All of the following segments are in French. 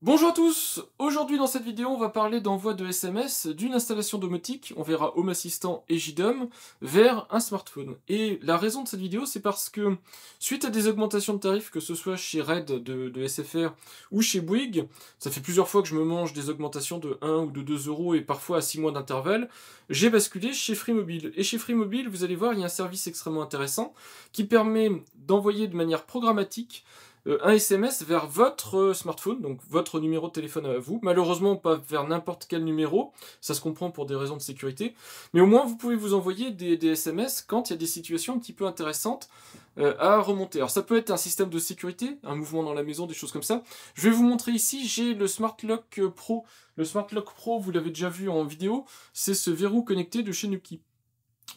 Bonjour à tous! Aujourd'hui dans cette vidéo on va parler d'envoi de SMS d'une installation domotique, on verra Home Assistant et JDOM, vers un smartphone. Et la raison de cette vidéo c'est parce que suite à des augmentations de tarifs, que ce soit chez Red de SFR ou chez Bouygues, ça fait plusieurs fois que je me mange des augmentations de 1 ou de 2 euros et parfois à 6 mois d'intervalle, j'ai basculé chez Free Mobile. Et chez Free Mobile, vous allez voir, il y a un service extrêmement intéressant qui permet d'envoyer de manière programmatique un SMS vers votre smartphone, donc votre numéro de téléphone à vous. Malheureusement, pas vers n'importe quel numéro, ça se comprend pour des raisons de sécurité, mais au moins vous pouvez vous envoyer des SMS quand il y a des situations un petit peu intéressantes à remonter. Alors ça peut être un système de sécurité, un mouvement dans la maison, des choses comme ça. Je vais vous montrer ici, j'ai le Smart Lock Pro. Le Smart Lock Pro, vous l'avez déjà vu en vidéo, c'est ce verrou connecté de chez Nuki.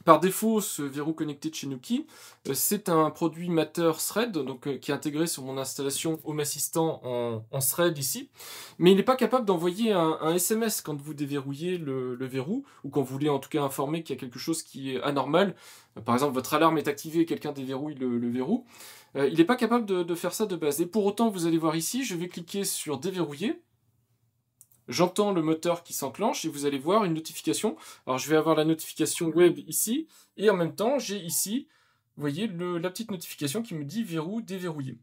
Par défaut, ce verrou connecté de chez Nuki, c'est un produit Matter Thread, donc qui est intégré sur mon installation Home Assistant en Thread ici, mais il n'est pas capable d'envoyer un SMS quand vous déverrouillez le verrou, ou quand vous voulez en tout cas informer qu'il y a quelque chose qui est anormal. Par exemple, votre alarme est activée et quelqu'un déverrouille le verrou. Il n'est pas capable de faire ça de base. Et pour autant, vous allez voir ici, je vais cliquer sur déverrouiller. J'entends le moteur qui s'enclenche et vous allez voir une notification. Alors je vais avoir la notification web ici, et en même temps j'ai ici, vous voyez, la petite notification qui me dit verrou déverrouillé.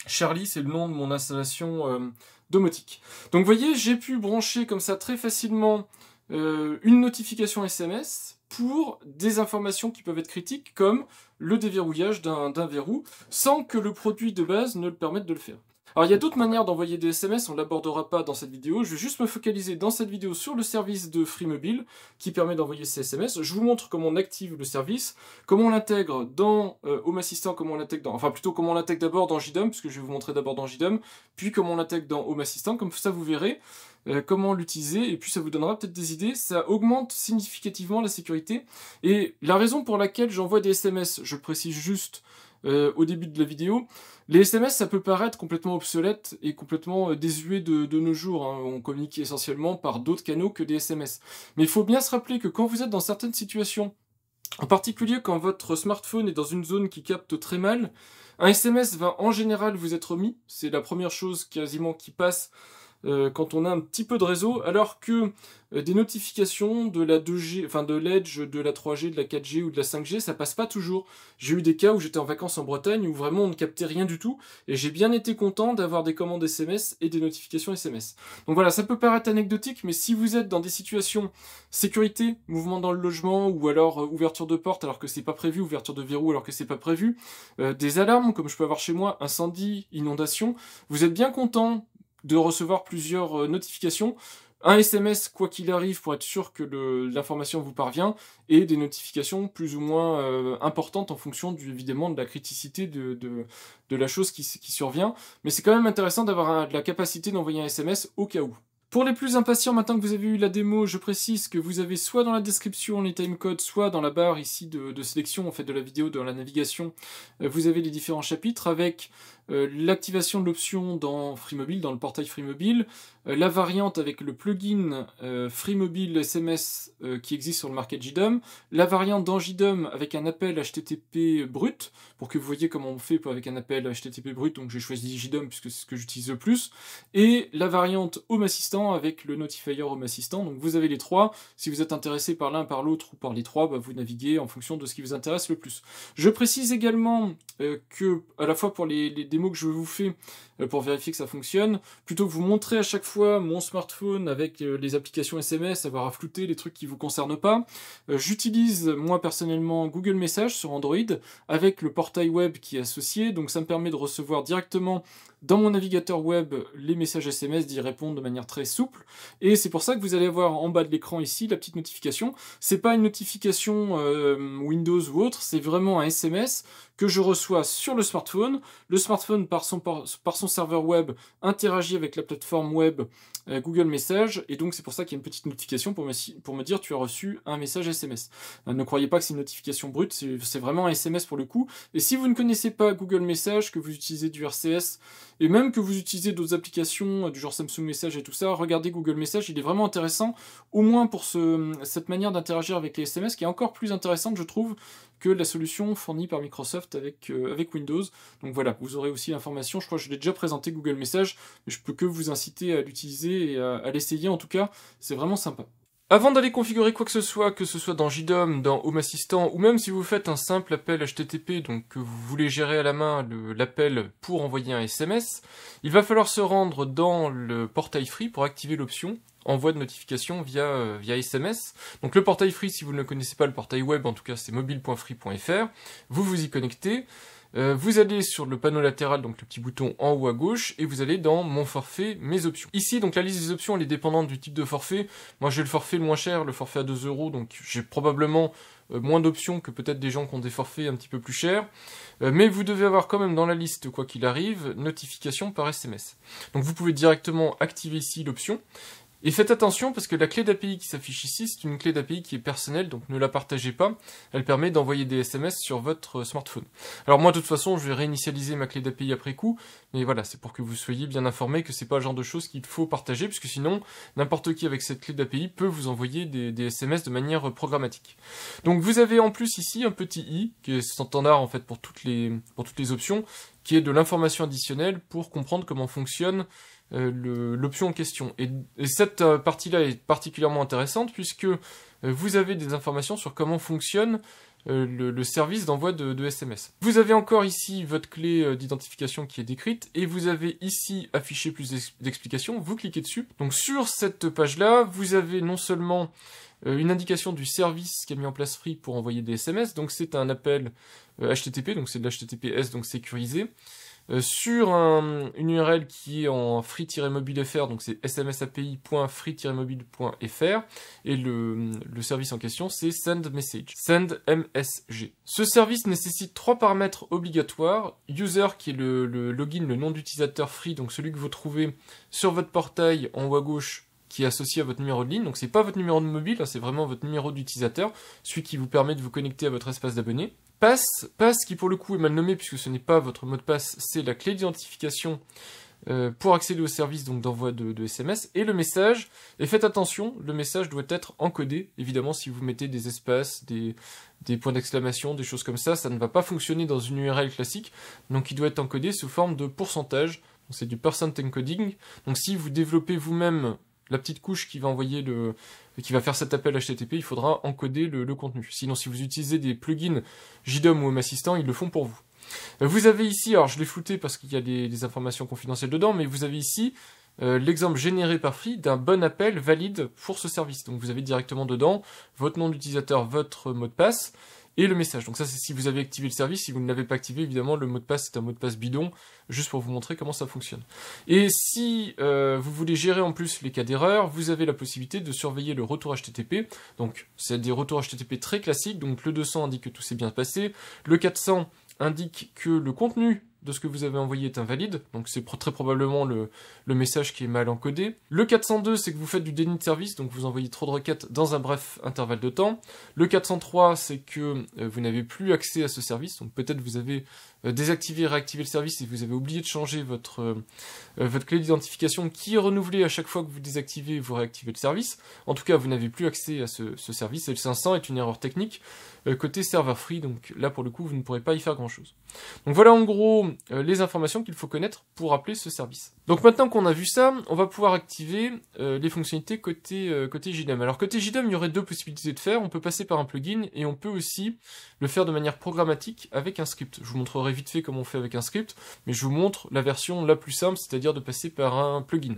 Charlie, c'est le nom de mon installation domotique. Donc vous voyez, j'ai pu brancher comme ça très facilement une notification SMS pour des informations qui peuvent être critiques, comme le déverrouillage d'un verrou, sans que le produit de base ne le permette de le faire. Alors il y a d'autres manières d'envoyer des SMS, on ne l'abordera pas dans cette vidéo, je vais juste me focaliser dans cette vidéo sur le service de Free Mobile qui permet d'envoyer ces SMS. Je vous montre comment on active le service, comment on l'intègre dans Home Assistant, comment on l'intègre dans... Enfin plutôt comment on l'intègre d'abord dans JDOM, parce que je vais vous montrer d'abord dans JDOM, puis comment on l'intègre dans Home Assistant, comme ça vous verrez comment l'utiliser, et puis ça vous donnera peut-être des idées. Ça augmente significativement la sécurité, et la raison pour laquelle j'envoie des SMS, je le précise juste au début de la vidéo, les SMS ça peut paraître complètement obsolète et complètement désuet de nos jours, hein. On communique essentiellement par d'autres canaux que des SMS. Mais il faut bien se rappeler que quand vous êtes dans certaines situations, en particulier quand votre smartphone est dans une zone qui capte très mal, un SMS va en général vous être mis, c'est la première chose quasiment qui passe quand on a un petit peu de réseau, alors que des notifications de la 2G, enfin de l'Edge, de la 3G, de la 4G ou de la 5G, ça passe pas toujours. J'ai eu des cas où j'étais en vacances en Bretagne où vraiment on ne captait rien du tout, et j'ai bien été content d'avoir des commandes SMS et des notifications SMS. Donc voilà, ça peut paraître anecdotique, mais si vous êtes dans des situations sécurité, mouvement dans le logement, ou alors ouverture de porte alors que c'est pas prévu, ouverture de verrou alors que c'est pas prévu, des alarmes comme je peux avoir chez moi, incendie, inondation, vous êtes bien content de recevoir plusieurs notifications, un SMS quoi qu'il arrive pour être sûr que l'information vous parvient, et des notifications plus ou moins importantes en fonction évidemment de la criticité de la chose qui survient, mais c'est quand même intéressant d'avoir la capacité d'envoyer un SMS au cas où. Pour les plus impatients, maintenant que vous avez eu la démo, je précise que vous avez soit dans la description les timecodes, soit dans la barre ici de sélection en fait, de la vidéo, dans la navigation, vous avez les différents chapitres avec l'activation de l'option dans Free Mobile, dans le portail Free Mobile, la variante avec le plugin Free Mobile SMS qui existe sur le market JDOM, la variante dans JDOM avec un appel HTTP brut, pour que vous voyez comment on fait avec un appel HTTP brut, donc j'ai choisi JDOM puisque c'est ce que j'utilise le plus, et la variante Home Assistant avec le notifier Home Assistant. Donc vous avez les trois. Si vous êtes intéressé par l'un, par l'autre ou par les trois, bah, vous naviguez en fonction de ce qui vous intéresse le plus. Je précise également que, à la fois pour les démos que je vous fais, pour vérifier que ça fonctionne, plutôt que vous montrer à chaque fois mon smartphone avec les applications SMS, avoir à flouter les trucs qui ne vous concernent pas, j'utilise moi personnellement Google Messages sur Android avec le portail web qui est associé, donc ça me permet de recevoir directement dans mon navigateur web les messages SMS, d'y répondre de manière très souple, et c'est pour ça que vous allez voir en bas de l'écran ici la petite notification. C'est pas une notification Windows ou autre, c'est vraiment un SMS que je reçois sur le smartphone. Le smartphone par son serveur web interagit avec la plateforme web Google Messages, et donc c'est pour ça qu'il y a une petite notification pour me dire tu as reçu un message SMS. Ne croyez pas que c'est une notification brute, c'est vraiment un SMS pour le coup, et si vous ne connaissez pas Google Messages, que vous utilisez du RCS, et même que vous utilisez d'autres applications du genre Samsung Message et tout ça, regardez Google Messages, il est vraiment intéressant, au moins pour cette manière d'interagir avec les SMS, qui est encore plus intéressante je trouve que la solution fournie par Microsoft avec Windows. Donc voilà, vous aurez aussi l'information. Je crois que je l'ai déjà présenté Google Message, mais je peux que vous inciter à l'utiliser et à l'essayer en tout cas. C'est vraiment sympa. Avant d'aller configurer quoi que ce soit dans JDOM, dans Home Assistant, ou même si vous faites un simple appel HTTP, donc que vous voulez gérer à la main l'appel pour envoyer un SMS, il va falloir se rendre dans le portail Free pour activer l'option envoi de notification via SMS. Donc le portail Free, si vous ne le connaissez pas, le portail web, en tout cas c'est mobile.free.fr, vous vous y connectez. Vous allez sur le panneau latéral, donc le petit bouton en haut à gauche, et vous allez dans mon forfait, mes options. Ici, donc la liste des options, elle est dépendante du type de forfait. Moi j'ai le forfait le moins cher, le forfait à 2 €, donc j'ai probablement moins d'options que peut-être des gens qui ont des forfaits un petit peu plus chers. Mais vous devez avoir quand même dans la liste, quoi qu'il arrive, notification par SMS. Donc vous pouvez directement activer ici l'option. Et faites attention parce que la clé d'API qui s'affiche ici, c'est une clé d'API qui est personnelle, donc ne la partagez pas. Elle permet d'envoyer des SMS sur votre smartphone. Alors moi, de toute façon, je vais réinitialiser ma clé d'API après coup, mais voilà, c'est pour que vous soyez bien informés que c'est pas le genre de choses qu'il faut partager, puisque sinon, n'importe qui avec cette clé d'API peut vous envoyer des SMS de manière programmatique. Donc vous avez en plus ici un petit i, qui est standard en fait pour toutes les options, qui est de l'information additionnelle pour comprendre comment fonctionne l'option en question. Et cette partie-là est particulièrement intéressante puisque vous avez des informations sur comment fonctionne le service d'envoi de SMS. Vous avez encore ici votre clé d'identification qui est décrite et vous avez ici affiché plus d'explications. Vous cliquez dessus. Donc sur cette page-là, vous avez non seulement une indication du service qui a mis en place Free pour envoyer des SMS, donc c'est un appel HTTP, donc c'est de l'HTTPS, donc sécurisé, sur une URL qui est en free-mobile.fr, donc c'est smsapi.free-mobile.fr, et le service en question c'est send message, send MSG. Ce service nécessite 3 paramètres obligatoires: user qui est le login, le nom d'utilisateur Free, donc celui que vous trouvez sur votre portail en haut à gauche, qui est associé à votre numéro de ligne, donc c'est pas votre numéro de mobile, hein, c'est vraiment votre numéro d'utilisateur, celui qui vous permet de vous connecter à votre espace d'abonnés. Pass qui pour le coup est mal nommé puisque ce n'est pas votre mot de passe, c'est la clé d'identification pour accéder au service donc d'envoi de SMS, et le message, et faites attention, le message doit être encodé, évidemment si vous mettez des espaces, des points d'exclamation, des choses comme ça ne va pas fonctionner dans une URL classique, donc il doit être encodé sous forme de pourcentage, c'est du percent encoding, donc si vous développez vous-même la petite couche qui va envoyer qui va faire cet appel HTTP, il faudra encoder le contenu. Sinon, si vous utilisez des plugins JDOM ou Home Assistant, ils le font pour vous. Vous avez ici, alors je l'ai flouté parce qu'il y a des informations confidentielles dedans, mais vous avez ici l'exemple généré par Free d'un bon appel valide pour ce service. Donc vous avez directement dedans votre nom d'utilisateur, votre mot de passe, et le message. Donc ça c'est si vous avez activé le service. Si vous ne l'avez pas activé, évidemment le mot de passe c'est un mot de passe bidon, juste pour vous montrer comment ça fonctionne. Et si vous voulez gérer en plus les cas d'erreur, vous avez la possibilité de surveiller le retour HTTP. Donc c'est des retours HTTP très classiques, donc le 200 indique que tout s'est bien passé, le 400 indique que le contenu de ce que vous avez envoyé est invalide, donc c'est très probablement le message qui est mal encodé. Le 402, c'est que vous faites du déni de service, donc vous envoyez trop de requêtes dans un bref intervalle de temps. Le 403, c'est que vous n'avez plus accès à ce service, donc peut-être vous avez désactivé et réactivé le service et vous avez oublié de changer votre clé d'identification qui est renouvelée à chaque fois que vous désactivez et vous réactivez le service. En tout cas, vous n'avez plus accès à ce service, et le 500 est une erreur technique côté serveur Free, donc là pour le coup vous ne pourrez pas y faire grand chose. Donc voilà en gros les informations qu'il faut connaître pour appeler ce service. Donc maintenant qu'on a vu ça, on va pouvoir activer les fonctionnalités côté JDOM. Alors côté JDOM, il y aurait deux possibilités de faire. On peut passer par un plugin et on peut aussi le faire de manière programmatique avec un script. Je vous montrerai vite fait comment on fait avec un script, mais je vous montre la version la plus simple, c'est-à-dire de passer par un plugin.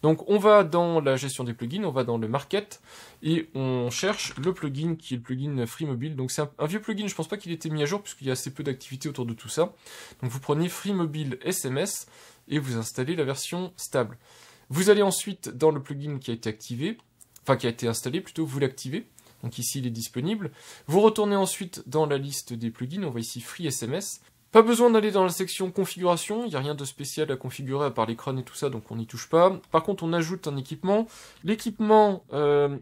Donc on va dans la gestion des plugins, on va dans le market et on cherche le plugin qui est le plugin Free Mobile. Donc c'est un vieux plugin, je pense pas qu'il ait été mis à jour puisqu'il y a assez peu d'activité autour de tout ça. Donc vous prenez Free Mobile SMS et vous installez la version stable. Vous allez ensuite dans le plugin qui a été activé, enfin qui a été installé plutôt, vous l'activez. Donc ici il est disponible. Vous retournez ensuite dans la liste des plugins, on voit ici Free SMS. Pas besoin d'aller dans la section configuration, il n'y a rien de spécial à configurer à part les crânes et tout ça, donc on n'y touche pas. Par contre on ajoute un équipement. L'équipement,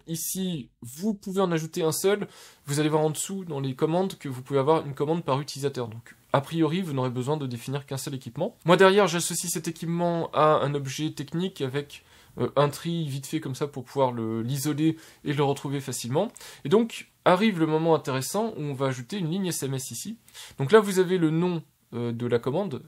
ici, vous pouvez en ajouter un seul. Vous allez voir en dessous dans les commandes que vous pouvez avoir une commande par utilisateur. Donc a priori, vous n'aurez besoin de définir qu'un seul équipement. Moi, derrière, j'associe cet équipement à un objet technique avec un tri vite fait comme ça pour pouvoir l'isoler et le retrouver facilement. Et donc, arrive le moment intéressant où on va ajouter une ligne SMS ici. Donc là, vous avez le nom de la commande,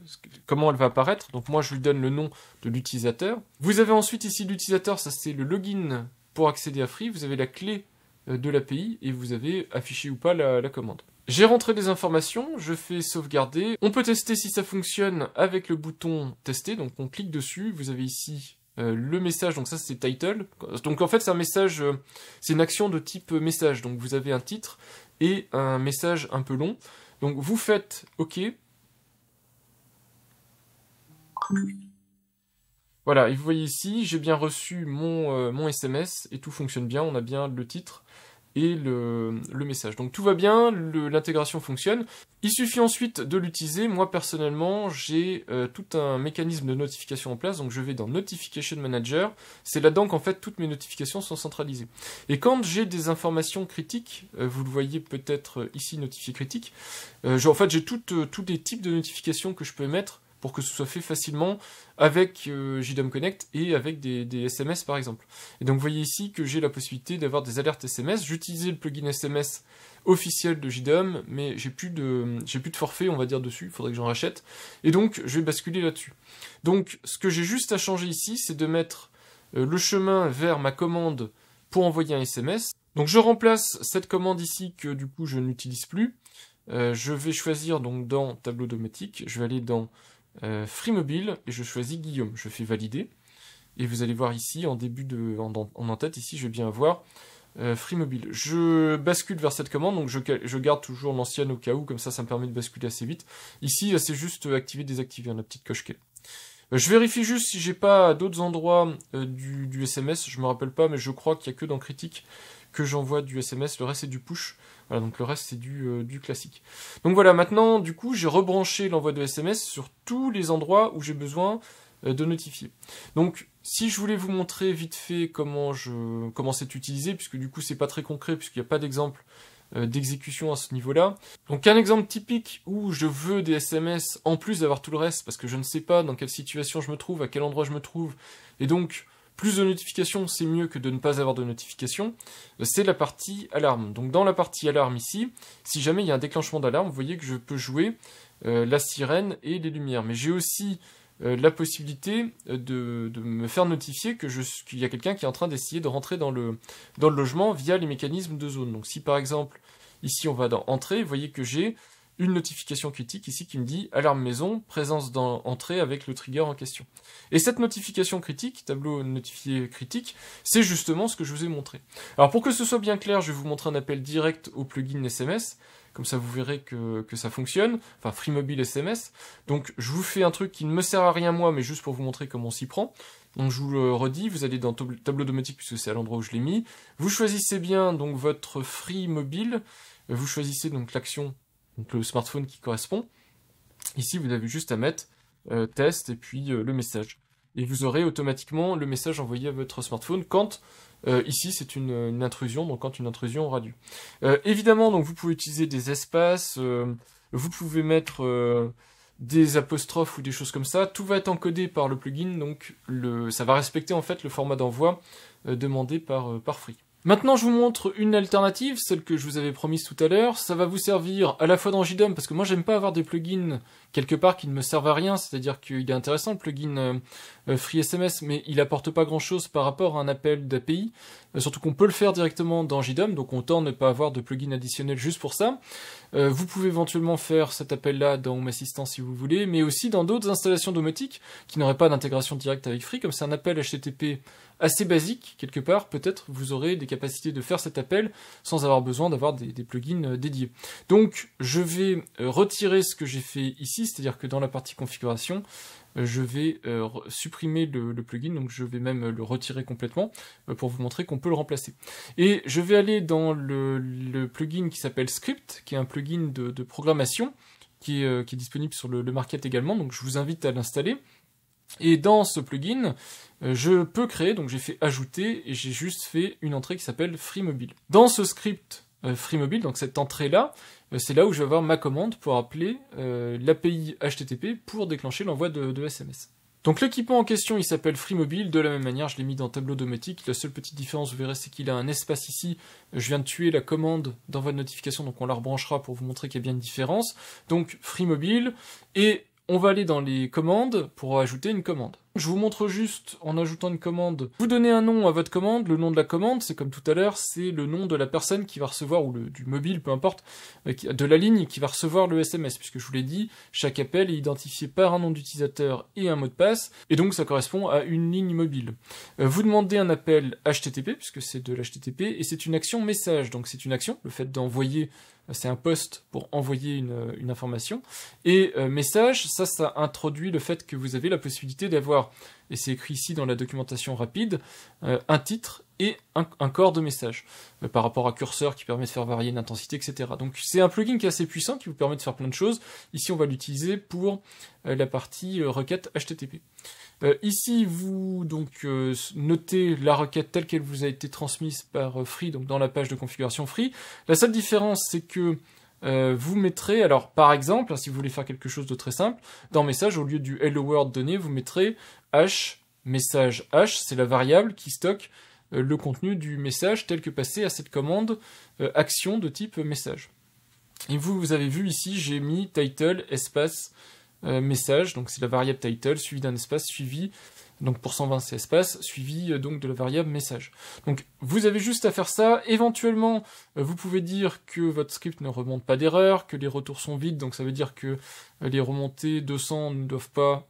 comment elle va apparaître. Donc moi, je lui donne le nom de l'utilisateur. Vous avez ensuite ici l'utilisateur, ça c'est le login pour accéder à Free. Vous avez la clé de l'API et vous avez affiché ou pas la commande. J'ai rentré des informations, je fais sauvegarder. On peut tester si ça fonctionne avec le bouton tester, donc on clique dessus. Vous avez ici le message, donc ça c'est title. Donc en fait c'est un message, c'est une action de type message. Donc vous avez un titre et un message un peu long. Donc vous faites OK. Voilà, et vous voyez ici, j'ai bien reçu mon SMS et tout fonctionne bien, on a bien le titre et le message. Donc tout va bien, l'intégration fonctionne. Il suffit ensuite de l'utiliser. Moi personnellement, j'ai tout un mécanisme de notification en place, donc je vais dans Notification Manager. C'est là-dedans qu'en fait toutes mes notifications sont centralisées. Et quand j'ai des informations critiques, vous le voyez peut-être ici, notifié critique, en fait j'ai tous les types de notifications que je peux mettre pour que ce soit fait facilement avec JDOM Connect et avec des SMS par exemple. Et donc vous voyez ici que j'ai la possibilité d'avoir des alertes SMS. J'utilisais le plugin SMS officiel de JDOM, mais j'ai plus de forfait, on va dire, dessus, il faudrait que j'en rachète. Et donc je vais basculer là-dessus. Donc ce que j'ai juste à changer ici, c'est de mettre le chemin vers ma commande pour envoyer un SMS. Donc je remplace cette commande ici que du coup je n'utilise plus. Je vais choisir donc dans tableau domotique, je vais aller dans Free Mobile et je choisis Guillaume. Je fais valider et vous allez voir ici en en-tête ici je vais bien avoir Free Mobile. Je bascule vers cette commande, donc je garde toujours l'ancienne au cas où, comme ça me permet de basculer assez vite. Ici c'est juste activer, désactiver, la petite coche qu'elle. Je vérifie juste si j'ai pas d'autres endroits du SMS, je me rappelle pas, mais je crois qu'il y a que dans Critique que j'envoie du SMS, le reste c'est du push. Voilà, donc le reste c'est du classique. Donc voilà, maintenant du coup j'ai rebranché l'envoi de SMS sur tous les endroits où j'ai besoin de notifier. Donc si je voulais vous montrer vite fait comment c'est utilisé, puisque du coup c'est pas très concret, puisqu'il n'y a pas d'exemple d'exécution à ce niveau-là. Donc un exemple typique où je veux des SMS en plus d'avoir tout le reste, parce que je ne sais pas dans quelle situation je me trouve, à quel endroit je me trouve, et donc plus de notifications, c'est mieux que de ne pas avoir de notifications, c'est la partie alarme. Donc dans la partie alarme ici, si jamais il y a un déclenchement d'alarme, vous voyez que je peux jouer la sirène et les lumières. Mais j'ai aussi la possibilité de me faire notifier qu'il y a quelqu'un qui est en train d'essayer de rentrer dans le logement via les mécanismes de zone. Donc si par exemple, ici on va dans Entrée, vous voyez que j'ai une notification critique ici qui me dit alarme maison, présence dans entrée avec le trigger en question. Et cette notification critique, tableau notifié critique, c'est justement ce que je vous ai montré. Alors pour que ce soit bien clair, je vais vous montrer un appel direct au plugin SMS, comme ça vous verrez que ça fonctionne, enfin Free Mobile SMS. Donc je vous fais un truc qui ne me sert à rien moi, mais juste pour vous montrer comment on s'y prend. Donc je vous le redis, vous allez dans tableau domotique puisque c'est à l'endroit où je l'ai mis. Vous choisissez bien donc votre Free Mobile, vous choisissez donc l'action, donc le smartphone qui correspond. Ici, vous avez juste à mettre test et puis le message. Et vous aurez automatiquement le message envoyé à votre smartphone quand, ici, c'est une intrusion, donc quand une intrusion aura lieu. Évidemment, donc vous pouvez utiliser des espaces, vous pouvez mettre des apostrophes ou des choses comme ça. Tout va être encodé par le plugin, donc ça va respecter en fait le format d'envoi demandé par Free. Maintenant, je vous montre une alternative, celle que je vous avais promise tout à l'heure. Ça va vous servir à la fois dans JDOM, parce que moi, j'aime pas avoir des plugins quelque part qui ne me servent à rien. C'est-à-dire qu'il est intéressant, le plugin Free SMS, mais il apporte pas grand-chose par rapport à un appel d'API. Surtout qu'on peut le faire directement dans JDOM, donc autant ne pas avoir de plugin additionnel juste pour ça. Vous pouvez éventuellement faire cet appel-là dans Home Assistant si vous voulez, mais aussi dans d'autres installations domotiques qui n'auraient pas d'intégration directe avec Free, comme c'est un appel HTTP assez basique, quelque part, peut-être vous aurez des capacités de faire cet appel sans avoir besoin d'avoir des plugins dédiés. Donc je vais retirer ce que j'ai fait ici, c'est-à-dire que dans la partie configuration, je vais supprimer le plugin, donc je vais même le retirer complètement pour vous montrer qu'on peut le remplacer. Et je vais aller dans le plugin qui s'appelle Script, qui est un plugin de programmation qui est disponible sur le market également, donc je vous invite à l'installer. Et dans ce plugin, je peux créer, donc j'ai fait ajouter et j'ai juste fait une entrée qui s'appelle Free Mobile. Dans ce script FreeMobile, donc cette entrée-là, c'est là où je vais avoir ma commande pour appeler l'API HTTP pour déclencher l'envoi de SMS. Donc l'équipement en question, il s'appelle FreeMobile, de la même manière, je l'ai mis dans tableau domotique. La seule petite différence, vous verrez, c'est qu'il a un espace ici. Je viens de tuer la commande d'envoi de notification, donc on la rebranchera pour vous montrer qu'il y a bien une différence. Donc FreeMobile, et on va aller dans les commandes pour ajouter une commande. Je vous montre juste, en ajoutant une commande, vous donnez un nom à votre commande. Le nom de la commande, c'est comme tout à l'heure, c'est le nom de la personne qui va recevoir, ou du mobile, peu importe, de la ligne qui va recevoir le SMS, puisque je vous l'ai dit, chaque appel est identifié par un nom d'utilisateur et un mot de passe, et donc ça correspond à une ligne mobile. Vous demandez un appel HTTP, puisque c'est de l'HTTP, et c'est une action message, donc c'est une action, le fait d'envoyer, c'est un post pour envoyer une information, et message, ça introduit le fait que vous avez la possibilité d'avoir, et c'est écrit ici dans la documentation rapide, un titre et un corps de message, par rapport à curseur qui permet de faire varier l'intensité, etc. Donc c'est un plugin qui est assez puissant, qui vous permet de faire plein de choses. Ici on va l'utiliser pour la partie requête HTTP. Ici vous donc notez la requête telle qu'elle vous a été transmise par Free, donc dans la page de configuration Free. La seule différence c'est que vous mettrez, alors par exemple, si vous voulez faire quelque chose de très simple, dans message, au lieu du hello world donné, vous mettrez h, message h, c'est la variable qui stocke le contenu du message tel que passé à cette commande action de type message. Et vous avez vu ici, j'ai mis title, espace, message, donc c'est la variable title, suivi d'un espace, suivi, donc pour 120 c'est espace, suivi donc de la variable message. Donc vous avez juste à faire ça. Éventuellement vous pouvez dire que votre script ne remonte pas d'erreur, que les retours sont vides, donc ça veut dire que les remontées 200 ne doivent pas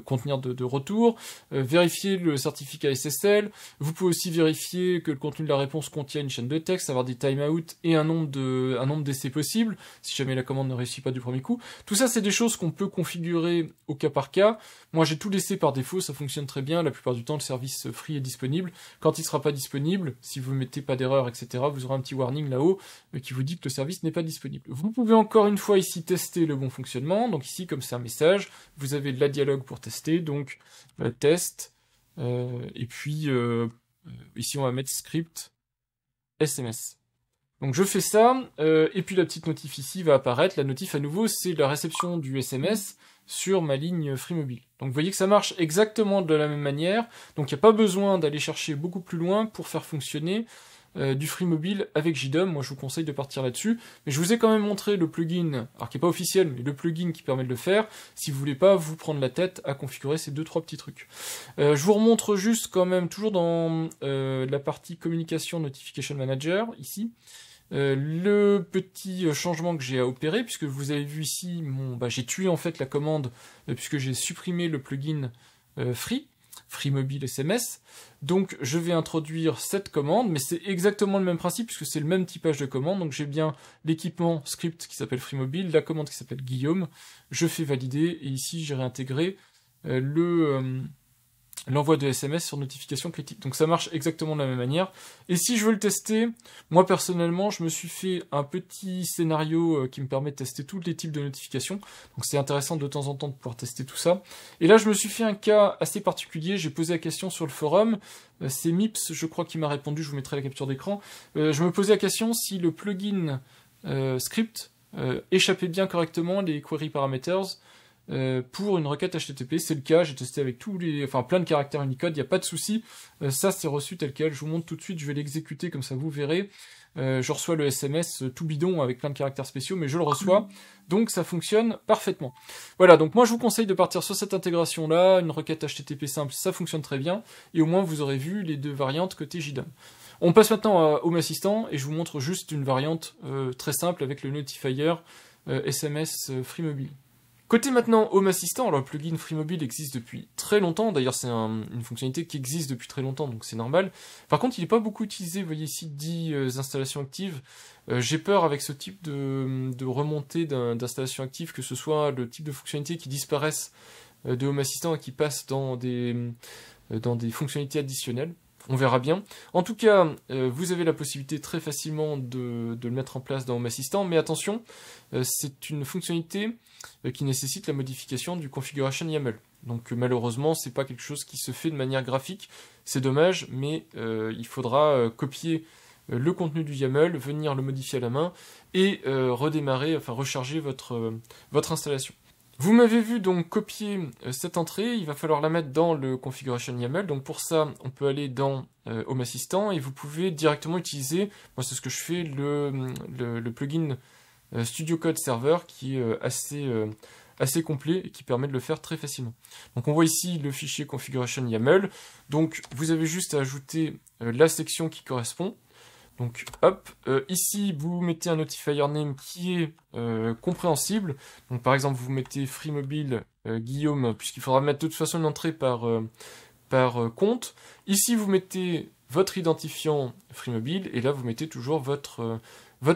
contenir de retour. Vérifier le certificat SSL. Vous pouvez aussi vérifier que le contenu de la réponse contient une chaîne de texte, avoir des timeouts et un nombre d'essais possible, si jamais la commande ne réussit pas du premier coup. Tout ça, c'est des choses qu'on peut configurer au cas par cas. Moi, j'ai tout laissé par défaut, ça fonctionne très bien. La plupart du temps, le service Free est disponible. Quand il ne sera pas disponible, si vous ne mettez pas d'erreur, etc., vous aurez un petit warning là-haut qui vous dit que le service n'est pas disponible. Vous pouvez encore une fois ici tester le bon fonctionnement. Donc ici, comme c'est un message, vous avez de la dialogue pour tester, donc test, et puis ici on va mettre script SMS. Donc je fais ça, et puis la petite notif ici va apparaître. La notif à nouveau, c'est la réception du SMS sur ma ligne FreeMobile. Donc vous voyez que ça marche exactement de la même manière, donc il n'y a pas besoin d'aller chercher beaucoup plus loin pour faire fonctionner du FreeMobile avec JDOM. Moi je vous conseille de partir là-dessus, mais je vous ai quand même montré le plugin, alors qui n'est pas officiel, mais le plugin qui permet de le faire, si vous voulez pas vous prendre la tête à configurer ces 2-3 petits trucs. Je vous remontre juste quand même, toujours dans la partie communication Notification Manager, ici, le petit changement que j'ai à opérer, puisque vous avez vu ici, j'ai tué en fait la commande, puisque j'ai supprimé le plugin FreeMobile SMS, donc je vais introduire cette commande, mais c'est exactement le même principe, puisque c'est le même typage de commande, donc j'ai bien l'équipement script qui s'appelle FreeMobile, la commande qui s'appelle Guillaume, je fais valider, et ici j'ai réintégré l'envoi de SMS sur notification critique. Donc ça marche exactement de la même manière. Et si je veux le tester, moi personnellement, je me suis fait un petit scénario qui me permet de tester tous les types de notifications. Donc c'est intéressant de temps en temps de pouvoir tester tout ça. Et là, je me suis fait un cas assez particulier. J'ai posé la question sur le forum. C'est Mips, je crois, qui m'a répondu. Je vous mettrai la capture d'écran. Je me posais la question si le plugin script échappait bien correctement les query parameters pour une requête HTTP. C'est le cas, j'ai testé avec plein de caractères Unicode, il n'y a pas de souci. Ça c'est reçu tel quel, je vous montre tout de suite, je vais l'exécuter comme ça vous verrez. Je reçois le SMS tout bidon avec plein de caractères spéciaux, mais je le reçois, donc ça fonctionne parfaitement. Voilà, donc moi je vous conseille de partir sur cette intégration là, une requête HTTP simple, ça fonctionne très bien, et au moins vous aurez vu les deux variantes côté JDOM. On passe maintenant à Home Assistant, et je vous montre juste une variante très simple avec le notifier SMS FreeMobile. Côté maintenant Home Assistant, alors le plugin FreeMobile existe depuis très longtemps, d'ailleurs c'est une fonctionnalité qui existe depuis très longtemps, donc c'est normal. Par contre il n'est pas beaucoup utilisé, vous voyez ici 10 installations actives. J'ai peur avec ce type de remontée d'installations actives que ce soit le type de fonctionnalités qui disparaissent de Home Assistant et qui passent dans des fonctionnalités additionnelles. On verra bien. En tout cas, vous avez la possibilité très facilement de le mettre en place dans Home Assistant, mais attention, c'est une fonctionnalité qui nécessite la modification du configuration YAML. Donc malheureusement, c'est pas quelque chose qui se fait de manière graphique. C'est dommage, mais il faudra copier le contenu du YAML, venir le modifier à la main et redémarrer, enfin recharger votre installation. Vous m'avez vu donc copier cette entrée, il va falloir la mettre dans le configuration YAML. Donc pour ça, on peut aller dans Home Assistant et vous pouvez directement utiliser, moi c'est ce que je fais, le plugin Studio Code Server qui est assez complet et qui permet de le faire très facilement. Donc on voit ici le fichier configuration YAML. Donc vous avez juste à ajouter la section qui correspond. Donc hop, ici vous mettez un notifier name qui est compréhensible. Donc par exemple vous mettez FreeMobile Guillaume, puisqu'il faudra mettre de toute façon une entrée par compte. Ici vous mettez votre identifiant FreeMobile et là vous mettez toujours votre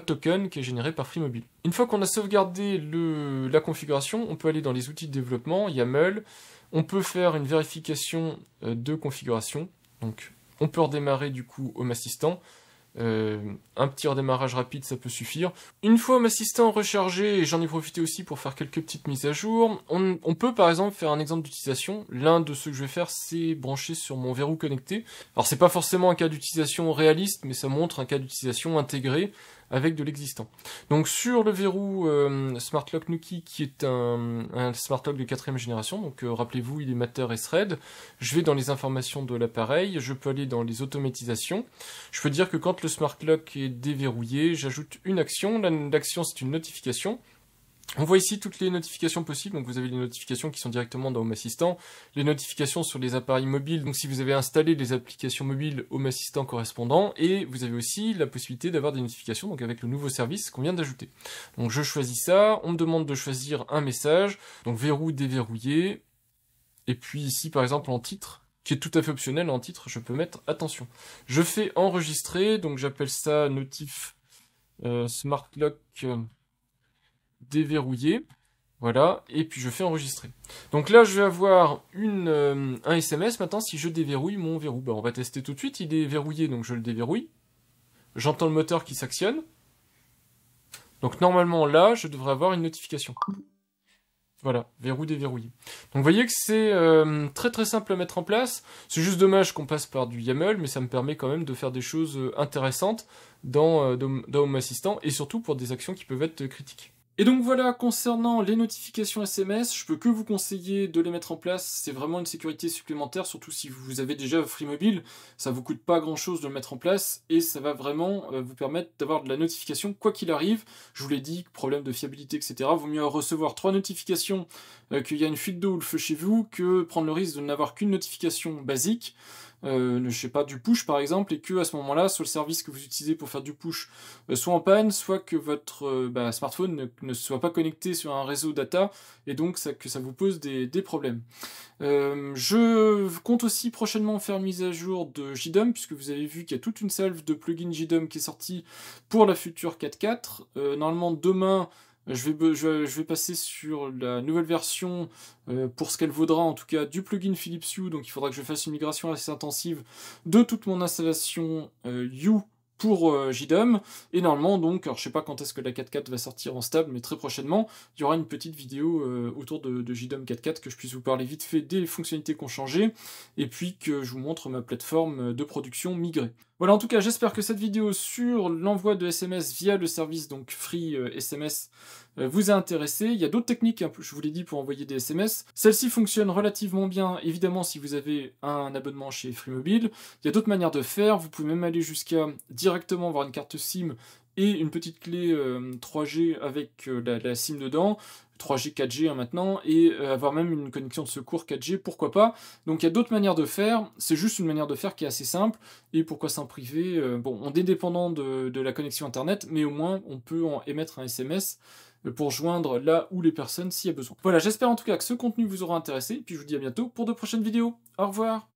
token qui est généré par FreeMobile. Une fois qu'on a sauvegardé la configuration, on peut aller dans les outils de développement, YAML, on peut faire une vérification de configuration. Donc on peut redémarrer du coup Home Assistant. Un petit redémarrage rapide, ça peut suffire. Une fois Home Assistant rechargé, et j'en ai profité aussi pour faire quelques petites mises à jour, on peut par exemple faire un exemple d'utilisation. L'un de ceux que je vais faire, c'est brancher sur mon verrou connecté. Alors c'est pas forcément un cas d'utilisation réaliste, mais ça montre un cas d'utilisation intégré avec de l'existant. Donc sur le verrou Smart Lock Nuki, qui est un Smart Lock de 4ème génération, donc rappelez-vous, il est Matter et Thread, je vais dans les informations de l'appareil, je peux aller dans les automatisations, je peux dire que quand le Smart Lock est déverrouillé, j'ajoute une action, l'action c'est une notification. On voit ici toutes les notifications possibles, donc vous avez les notifications qui sont directement dans Home Assistant, les notifications sur les appareils mobiles, donc si vous avez installé les applications mobiles Home Assistant correspondants, et vous avez aussi la possibilité d'avoir des notifications, donc avec le nouveau service qu'on vient d'ajouter. Donc je choisis ça, on me demande de choisir un message, donc verrou déverrouillé, et puis ici par exemple en titre, qui est tout à fait optionnel, en titre je peux mettre attention. Je fais enregistrer, donc j'appelle ça notif Smart Lock déverrouillé, voilà, et puis je fais enregistrer. Donc là, je vais avoir un SMS maintenant si je déverrouille mon verrou. Ben, on va tester tout de suite, il est verrouillé, donc je le déverrouille. J'entends le moteur qui s'actionne. Donc normalement, là, je devrais avoir une notification. Voilà, verrou déverrouillé. Donc vous voyez que c'est très très simple à mettre en place. C'est juste dommage qu'on passe par du YAML, mais ça me permet quand même de faire des choses intéressantes dans Home Assistant, et surtout pour des actions qui peuvent être critiques. Et donc voilà, concernant les notifications SMS, je peux que vous conseiller de les mettre en place, c'est vraiment une sécurité supplémentaire, surtout si vous avez déjà FreeMobile, ça vous coûte pas grand chose de le mettre en place, et ça va vraiment vous permettre d'avoir de la notification quoi qu'il arrive. Je vous l'ai dit, problème de fiabilité, etc. Vaut mieux recevoir 3 notifications qu'il y a une fuite d'eau ou le feu chez vous, que prendre le risque de n'avoir qu'une notification basique. Je sais pas, du push par exemple, et que à ce moment-là, soit le service que vous utilisez pour faire du push soit en panne, soit que votre smartphone ne soit pas connecté sur un réseau data, et donc que ça vous pose des problèmes. Je compte aussi prochainement faire une mise à jour de JDOM, puisque vous avez vu qu'il y a toute une salve de plugins JDOM qui est sortie pour la future 4.4. Normalement demain, je vais passer sur la nouvelle version, pour ce qu'elle vaudra en tout cas, du plugin Philips Hue, donc il faudra que je fasse une migration assez intensive de toute mon installation Hue pour JDOM, et normalement donc, alors je sais pas quand est-ce que la 4.4 va sortir en stable, mais très prochainement, il y aura une petite vidéo autour de JDOM 4.4, que je puisse vous parler vite fait des fonctionnalités qui ont changé, et puis que je vous montre ma plateforme de production migrée. Voilà, en tout cas, j'espère que cette vidéo sur l'envoi de SMS via le service donc Free SMS vous a intéressé. Il y a d'autres techniques, hein, je vous l'ai dit, pour envoyer des SMS. Celle-ci fonctionne relativement bien, évidemment, si vous avez un abonnement chez FreeMobile. Il y a d'autres manières de faire. Vous pouvez même aller jusqu'à directement avoir une carte SIM et une petite clé 3G avec la SIM dedans, 3G, 4G hein, maintenant, et avoir même une connexion de secours 4G, pourquoi pas. Donc il y a d'autres manières de faire, c'est juste une manière de faire qui est assez simple, et pourquoi s'en priver. Bon, on est dépendant de la connexion internet, mais au moins on peut en émettre un SMS pour joindre là où les personnes s'il y a besoin. Voilà, j'espère en tout cas que ce contenu vous aura intéressé, puis je vous dis à bientôt pour de prochaines vidéos. Au revoir.